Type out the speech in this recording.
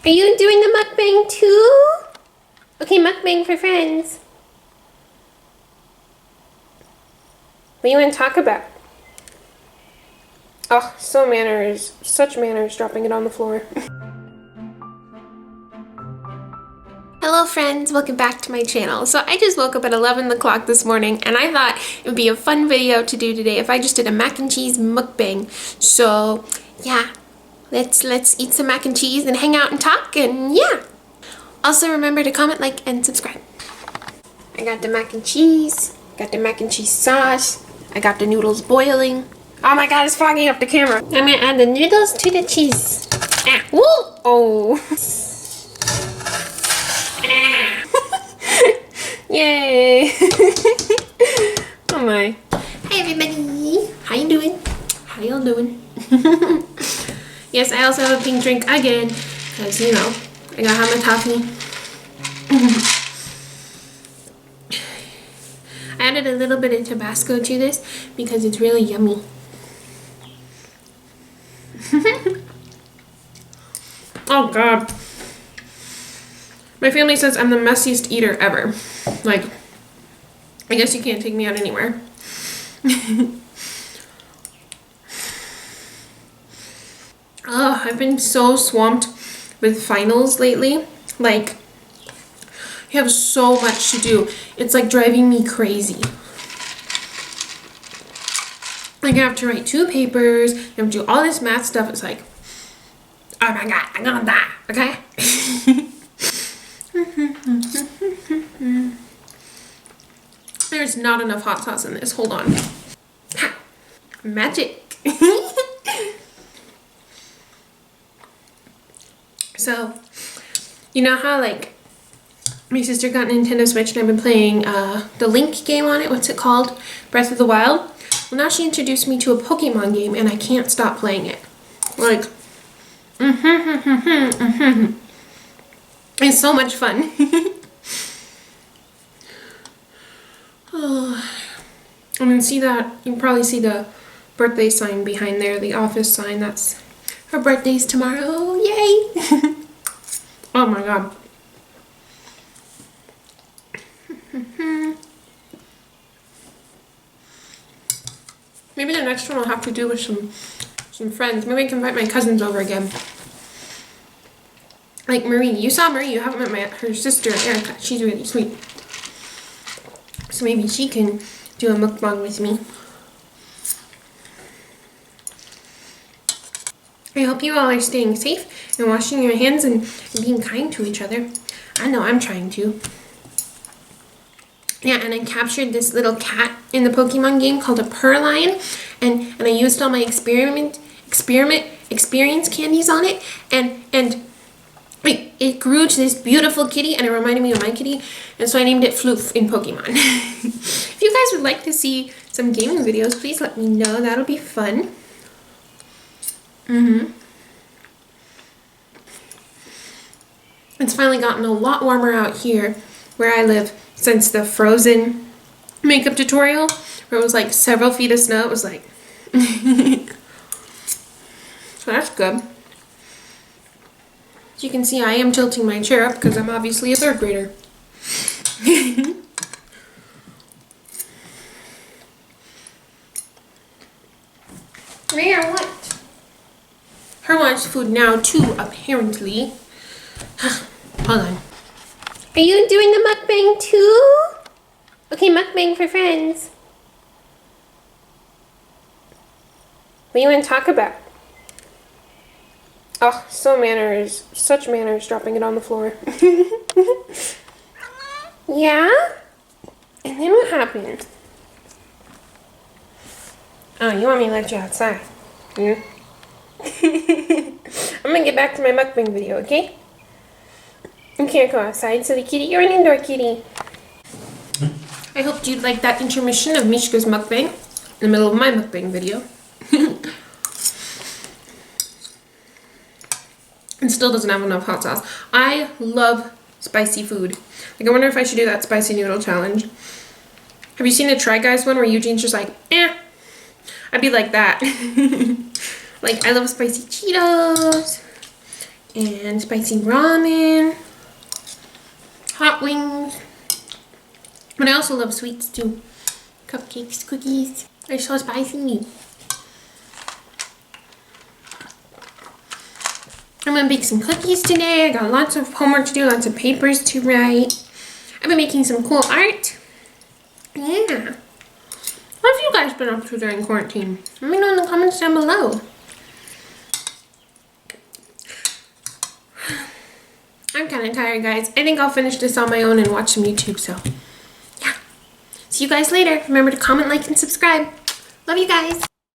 Are you doing the mukbang too? Okay, mukbang for friends. What do you want to talk about? Oh, so manners. Such manners, dropping it on the floor. Hello friends, welcome back to my channel. So I just woke up at 11 o'clock this morning and I thought it would be a fun video to do today if I just did a mac and cheese mukbang. So yeah, let's eat some mac and cheese and hang out and talk, and yeah. Also remember to comment, like, and subscribe. I got the mac and cheese, got the mac and cheese sauce, I got the noodles boiling. Oh my god, it's fogging up the camera. I'm gonna add the noodles to the cheese. Ah, woo! Oh. Yay! Oh my. Hi everybody! How you doing? How y'all doing? Yes, I also have a pink drink again, because you know, I gotta have my coffee. I added a little bit of Tabasco to this because it's really yummy. Oh god. My family says I'm the messiest eater ever. Like, I guess you can't take me out anywhere. Oh, I've been so swamped with finals lately. Like, I have so much to do. It's like driving me crazy. Like, I have to write 2 papers, I have to do all this math stuff. It's like, oh my god, I'm gonna die, okay? There's not enough hot sauce in this. Hold on. Ha! Magic. So, you know how like my sister got a Nintendo Switch and I've been playing the Link game on it. What's it called? Breath of the Wild. Well, now she introduced me to a Pokemon game and I can't stop playing it. Like, it's so much fun. Oh. And then see that, you can probably see the birthday sign behind there, the office sign. That's her birthday's tomorrow. Yay! Oh my god. Maybe the next one I'll have to do with some friends. Maybe I can invite my cousins over again. Like Marie. You saw Marie. You haven't met her sister, Erica. She's really sweet. So maybe she can do a mukbang with me. I hope you all are staying safe and washing your hands and being kind to each other. I know I'm trying to. Yeah, and I captured this little cat in the Pokemon game called a Purrline, and I used all my experience candies on it, and it grew to this beautiful kitty, and it reminded me of my kitty, and so I named it Floof in Pokemon. If you guys would like to see some gaming videos, please let me know. That'll be fun. It's finally gotten a lot warmer out here where I live since the Frozen makeup tutorial, where it was like several feet of snow. It was like so that's good. As you can see, I am tilting my chair up because I'm obviously a 3rd grader. Rare, what? Her wants food now too, apparently. Hold on. Are you doing the mukbang too? Okay, mukbang for friends. What do you want to talk about? Oh, so manners. Such manners, dropping it on the floor. Yeah? And then what happened? Oh, you want me to let you outside? I'm gonna get back to my mukbang video, okay? You can't go outside, silly kitty. You're an indoor kitty. I hoped you'd like that intermission of Mishka's mukbang in the middle of my mukbang video. And still doesn't have enough hot sauce. I love spicy food. Like, I wonder if I should do that spicy noodle challenge. Have you seen the Try Guys one where Eugene's just like, eh? I'd be like that. Like, I love spicy Cheetos. and spicy ramen, hot wings. But I also love sweets too. Cupcakes, cookies. They're so spicy. I'm gonna bake some cookies today. I got lots of homework to do, lots of papers to write. I've been making some cool art. Yeah. What have you guys been up to during quarantine? Let me know in the comments down below. I'm kind of tired, guys. I think I'll finish this on my own and watch some YouTube, so yeah. See you guys later. Remember to comment, like, and subscribe. Love you guys.